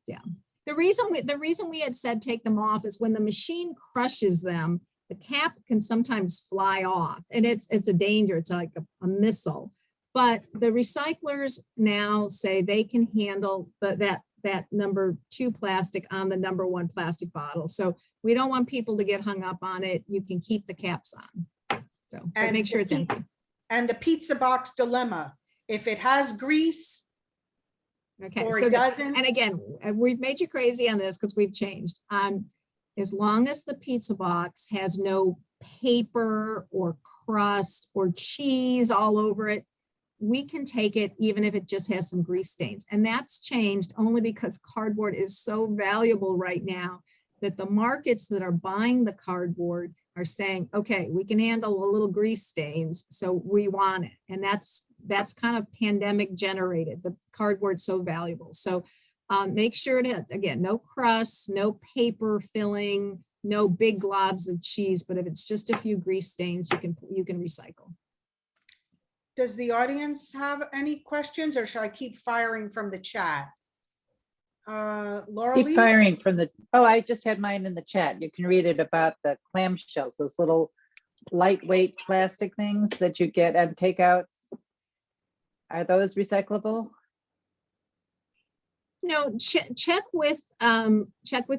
Speaker 2: Yeah. The reason we had said take them off is when the machine crushes them, the cap can sometimes fly off, and it's a danger. It's like a missile. But the recyclers now say they can handle that number 2 plastic on the number 1 plastic bottle. So we don't want people to get hung up on it. You can keep the caps on. So but
Speaker 1: And
Speaker 2: make sure it's
Speaker 1: the
Speaker 2: empty.
Speaker 1: And the pizza box dilemma, if it has grease
Speaker 2: Okay.
Speaker 1: or
Speaker 2: So
Speaker 1: it doesn't,
Speaker 2: and again, we've made you crazy on this because we've changed. As long as the pizza box has no paper or crust or cheese all over it, we can take it even if it just has some grease stains. And that's changed only because cardboard is so valuable right now that the markets that are buying the cardboard are saying, okay, we can handle a little grease stains, so we want it. And that's kind of pandemic generated. The cardboard's so valuable. So make sure to, again, no crust, no paper filling, no big globs of cheese, but if it's just a few grease stains, you can recycle.
Speaker 1: does the audience have any questions, or should I keep firing from the chat? Laura
Speaker 3: Keep
Speaker 1: Lee?
Speaker 3: firing from the, oh, I just had mine in the chat. You can read it about the clamshells, those little lightweight plastic things that you get at takeouts. Are those recyclable?
Speaker 2: No, check with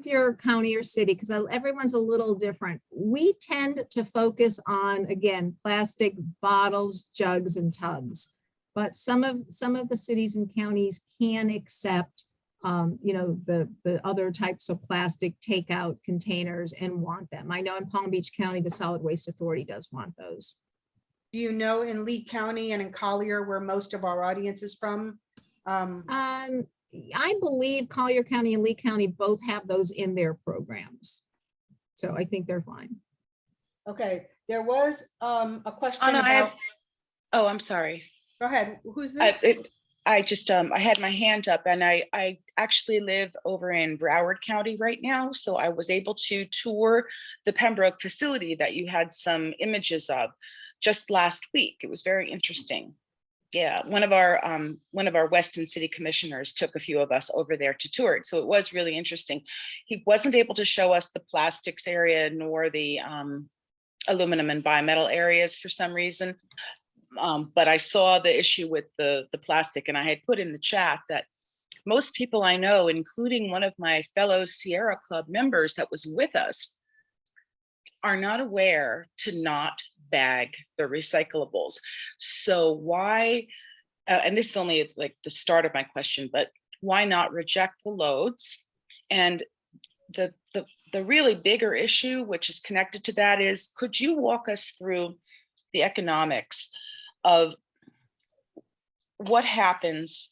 Speaker 2: your county or city, because everyone's a little different. We tend to focus on, again, plastic bottles, jugs, and tubs. But some of the cities and counties can accept the other types of plastic takeout containers and want them. I know in Palm Beach County, the Solid Waste Authority does want those.
Speaker 1: Do you know in Lee County and in Collier, where most of our audience is from?
Speaker 2: I believe Collier County and Lee County both have those in their programs. So I think they're fine.
Speaker 1: Okay, there was a question
Speaker 5: Anna,
Speaker 1: about,
Speaker 5: oh, I'm sorry.
Speaker 1: go ahead, who's
Speaker 5: I,
Speaker 1: this?
Speaker 5: it, I just, I had my hand up, and I actually live over in Broward County right now. So I was able to tour the Pembroke facility that you had some images of just last week. It was very interesting. Yeah, one of our Weston City Commissioners took a few of us over there to tour it. So it was really interesting. He wasn't able to show us the plastics area nor the aluminum and bimetal areas for some reason. But I saw the issue with the plastic, and I had put in the chat that most people I know, including one of my fellow Sierra Club members that was with us, are not aware to not bag the recyclables. So why, and this is only like the start of my question, but why not reject the loads? And the really bigger issue, which is connected to that, is could you walk us through the economics of what happens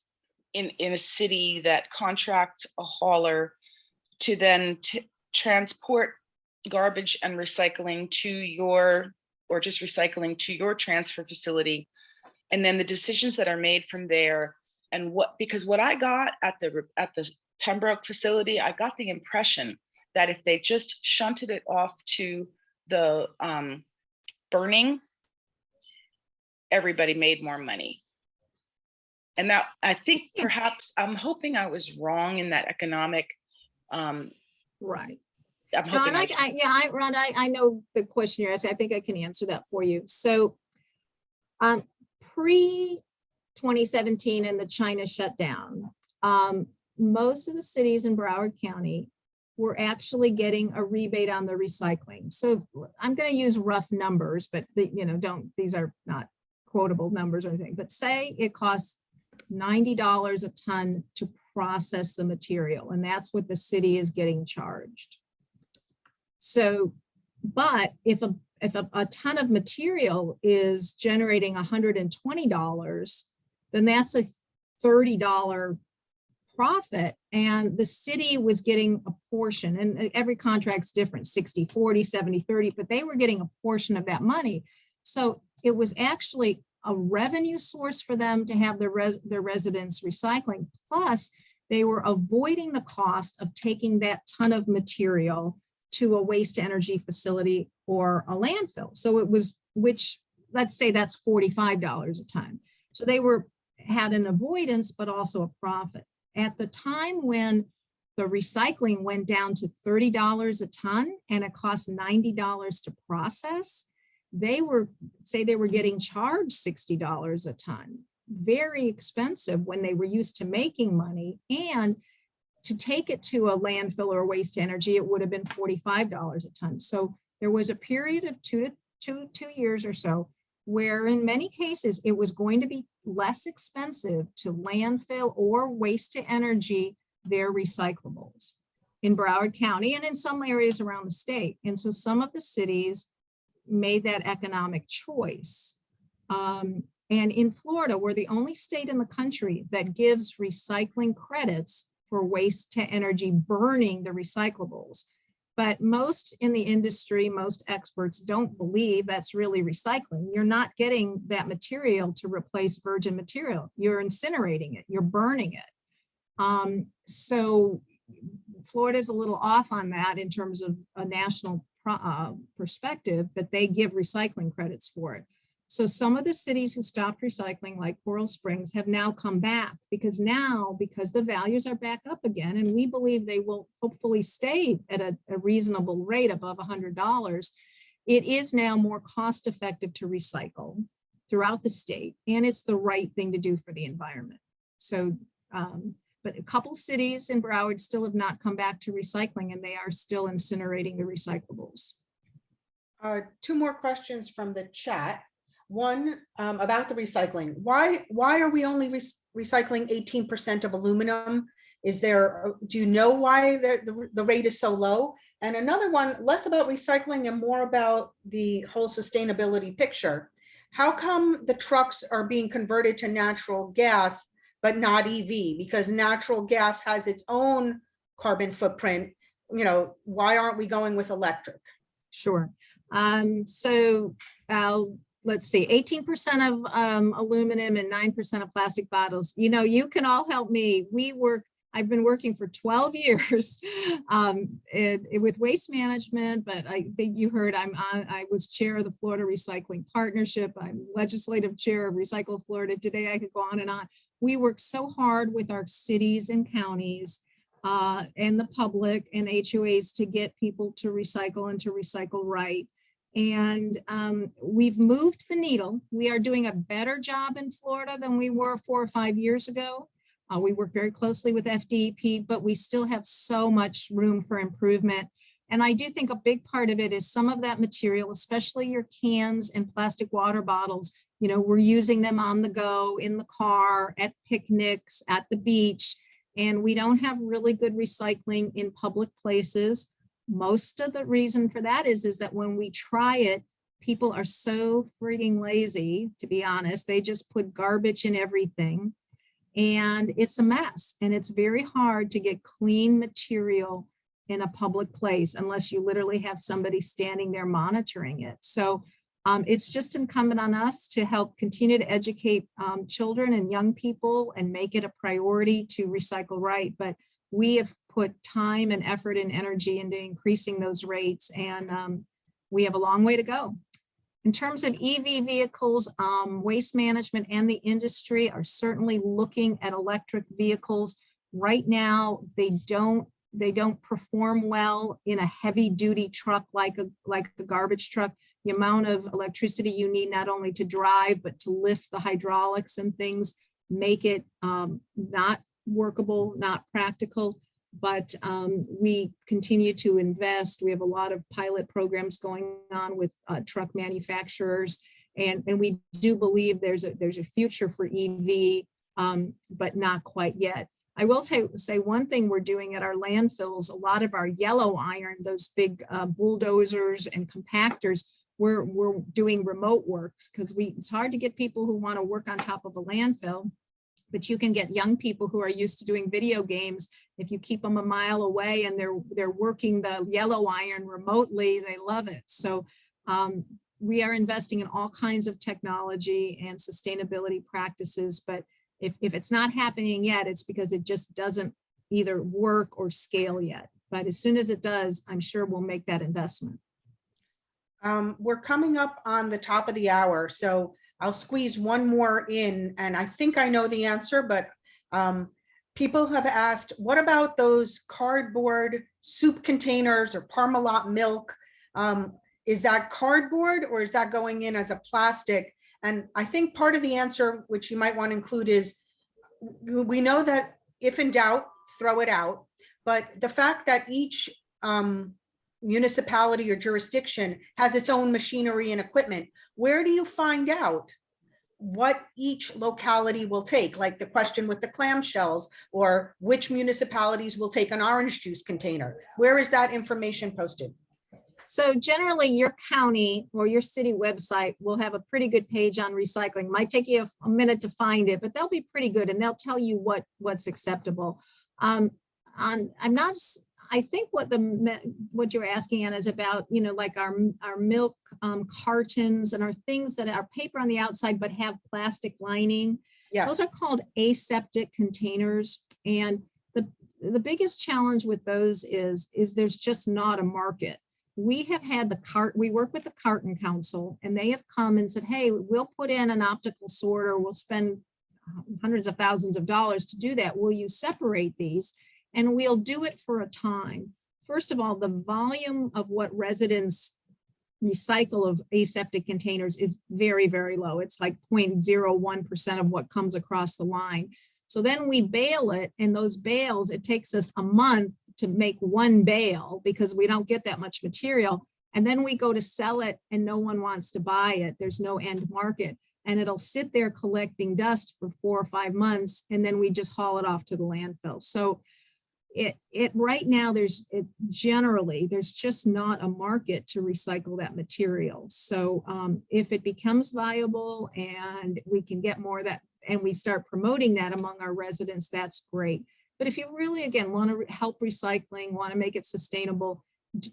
Speaker 5: in a city that contracts a hauler to then transport garbage and recycling to your, or just recycling to your transfer facility, and then the decisions that are made from there? And because what I got at the Pembroke facility, I got the impression that if they just shunted it off to the burning, everybody made more money. And that, I think perhaps, I'm hoping I was wrong in that economic.
Speaker 2: Right.
Speaker 5: I'm
Speaker 2: Ron,
Speaker 5: hoping
Speaker 2: Ron, I know the question you're asking. I think I can answer that for you. So pre-2017 and the China shutdown, most of the cities in Broward County were actually getting a rebate on the recycling. So I'm going to use rough numbers, but these are not quotable numbers or anything, but say it costs $90 a ton to process the material, and that's what the city is getting charged. So, but if a ton of material is generating $120, then that's a $30 profit, and the city was getting a portion, and every contract's different, 60, 40, 70, 30, but they were getting a portion of that money. So it was actually a revenue source for them to have their residents recycling. Plus, they were avoiding the cost of taking that ton of material to a waste to energy facility or a landfill. So it was, which let's say that's $45 a ton. So they had an avoidance, but also a profit. At the time when The recycling went down to $30 a ton and it cost $90 to process. They were getting charged $60 a ton. Very expensive when they were used to making money. And to take it to a landfill or waste to energy, it would have been $45 a ton. So there was a period of two years or so where in many cases it was going to be less expensive to landfill or waste to energy their recyclables in Broward County and in some areas around the state. And so some of the cities made that economic choice. And in Florida, we're the only state in the country that gives recycling credits for waste to energy burning the recyclables. But most in the industry, most experts don't believe that's really recycling. You're not getting that material to replace virgin material. You're incinerating it, you're burning it. So Florida is a little off on that in terms of a national perspective, that they give recycling credits for it. So some of the cities who stopped recycling, like Coral Springs, have now come back because the values are back up again, and we believe they will hopefully stay at a reasonable rate above $100. It is now more cost effective to recycle throughout the state, and it's the right thing to do for the environment. So, but a couple cities in Broward still have not come back to recycling, and they are still incinerating the recyclables.
Speaker 1: Two more questions from the chat. One about the recycling. Why are we only recycling 18% of aluminum? Do you know why the rate is so low? And another one, less about recycling and more about the whole sustainability picture. How come the trucks are being converted to natural gas but not EV? Because natural gas has its own carbon footprint. Why aren't we going with electric?
Speaker 2: Sure. So let's see, 18% of aluminum and 9% of plastic bottles. You can all help me. I've been working for 12 years with waste management, but I think you heard I was chair of the Florida Recycling Partnership. I'm legislative chair of Recycle Florida. Today I could go on and on. We work so hard with our cities and counties and the public and HOAs to get people to recycle and to recycle right. And we've moved the needle. We are doing a better job in Florida than we were 4 or 5 years ago. We work very closely with FDEP, but we still have so much room for improvement. And I do think a big part of it is some of that material, especially your cans and plastic water bottles, we're using them on the go, in the car, at picnics, at the beach, and we don't have really good recycling in public places. Most of the reason for that is that when we try it, people are so freaking lazy, to be honest. They just put garbage in everything, and it's a mess. And it's very hard to get clean material in a public place unless you literally have somebody standing there monitoring it. So it's just incumbent on us to help continue to educate children and young people and make it a priority to recycle right. But we have put time and effort and energy into increasing those rates, and we have a long way to go. In terms of EV vehicles, waste management and the industry are certainly looking at electric vehicles. Right now, they don't perform well in a heavy duty truck like a garbage truck. The amount of electricity you need not only to drive, but to lift the hydraulics and things make it not workable, not practical, but we continue to invest. We have a lot of pilot programs going on with truck manufacturers, and we do believe there's a future for EV, but not quite yet. I will say one thing we're doing at our landfills, a lot of our yellow iron, those big bulldozers and compactors, we're doing remote works because it's hard to get people who want to work on top of a landfill, but you can get young people who are used to doing video games. If you keep them a mile away and they're working the yellow iron remotely, they love it. So we are investing in all kinds of technology and sustainability practices, but if it's not happening yet, it's because it just doesn't either work or scale yet. But as soon as it does, I'm sure we'll make that investment.
Speaker 1: We're coming up on the top of the hour, so I'll squeeze one more in, and I think I know the answer, but people have asked, what about those cardboard soup containers or Parmalat milk? Is that cardboard or is that going in as a plastic? And I think part of the answer, which you might want to include, is we know that if in doubt, throw it out. But the fact that each municipality or jurisdiction has its own machinery and equipment, where do you find out what each locality will take? Like the question with the clamshells, or which municipalities will take an orange juice container? Where is that information posted?
Speaker 2: So generally your county or your city website will have a pretty good page on recycling. Might take you a minute to find it, but they'll be pretty good and they'll tell you what's acceptable. I think what you're asking, Anna, is about, like our milk cartons and our things that are paper on the outside but have plastic lining.
Speaker 1: Yeah.
Speaker 2: Those are called aseptic containers. And the biggest challenge with those is there's just not a market. We have had we work with the Carton Council, and they have come and said, hey, we'll put in an optical sorter. We'll spend hundreds of thousands of dollars to do that. Will you separate these? And we'll do it for a time. First of all, the volume of what residents recycle of aseptic containers is very, very low. It's like 0.01% of what comes across the line. So then we bale it, and those bales, it takes us a month to make one bale because we don't get that much material. And then we go to sell it and no one wants to buy it. There's no end market. And it'll sit there collecting dust for 4 or 5 months. And then we just haul it off to the landfill. So right now, there's just not a market to recycle that material. So if it becomes viable and we can get more of that and we start promoting that among our residents, that's great. But if you really, again, want to help recycling, want to make it sustainable,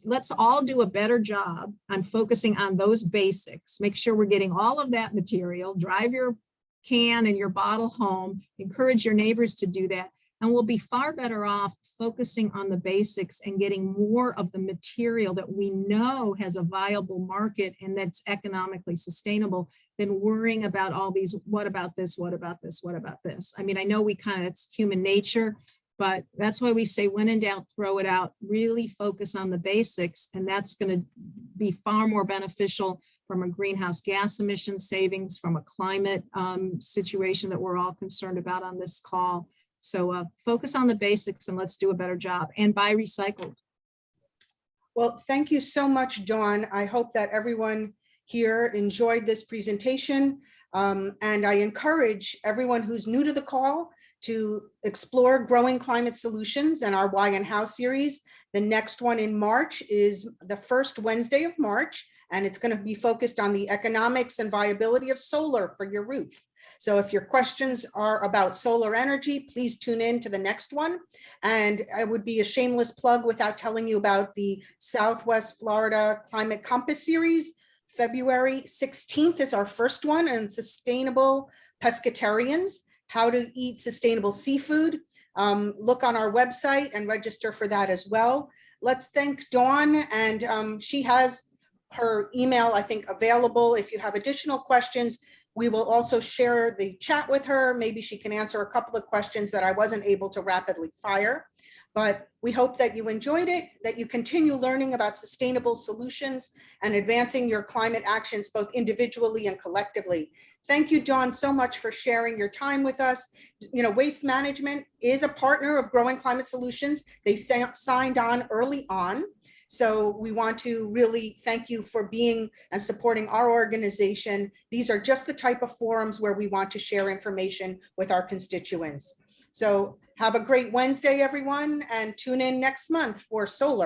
Speaker 2: let's all do a better job on focusing on those basics. Make sure we're getting all of that material, drive your can and your bottle home, encourage your neighbors to do that. And we'll be far better off focusing on the basics and getting more of the material that we know has a viable market and that's economically sustainable than worrying about all these, what about this, what about this, what about this? I mean, I know it's human nature, but that's why we say when in doubt, throw it out, really focus on the basics. And that's going to be far more beneficial from a greenhouse gas emission savings, from a climate situation that we're all concerned about on this call. So focus on the basics and let's do a better job and buy recycled.
Speaker 1: Well, thank you so much, Dawn. I hope that everyone here enjoyed this presentation. And I encourage everyone who's new to the call to explore Growing Climate Solutions and our Y&How series. The next one in March is the first Wednesday of March, and it's going to be focused on the economics and viability of solar for your roof. So if your questions are about solar energy, please tune in to the next one. And I would be a shameless plug without telling you about the Southwest Florida Climate Compass series. February 16th is our first one, and sustainable pescatarians, how to eat sustainable seafood. Look on our website and register for that as well. Let's thank Dawn, and she has her email, I think, available. If you have additional questions, we will also share the chat with her. Maybe she can answer a couple of questions that I wasn't able to rapidly fire. But we hope that you enjoyed it, that you continue learning about sustainable solutions and advancing your climate actions both individually and collectively. Thank you, Dawn, so much for sharing your time with us. Waste Management is a partner of Growing Climate Solutions. They signed on early on. So we want to really thank you for being and supporting our organization. These are just the type of forums where we want to share information with our constituents. So have a great Wednesday, everyone, and tune in next month for solar.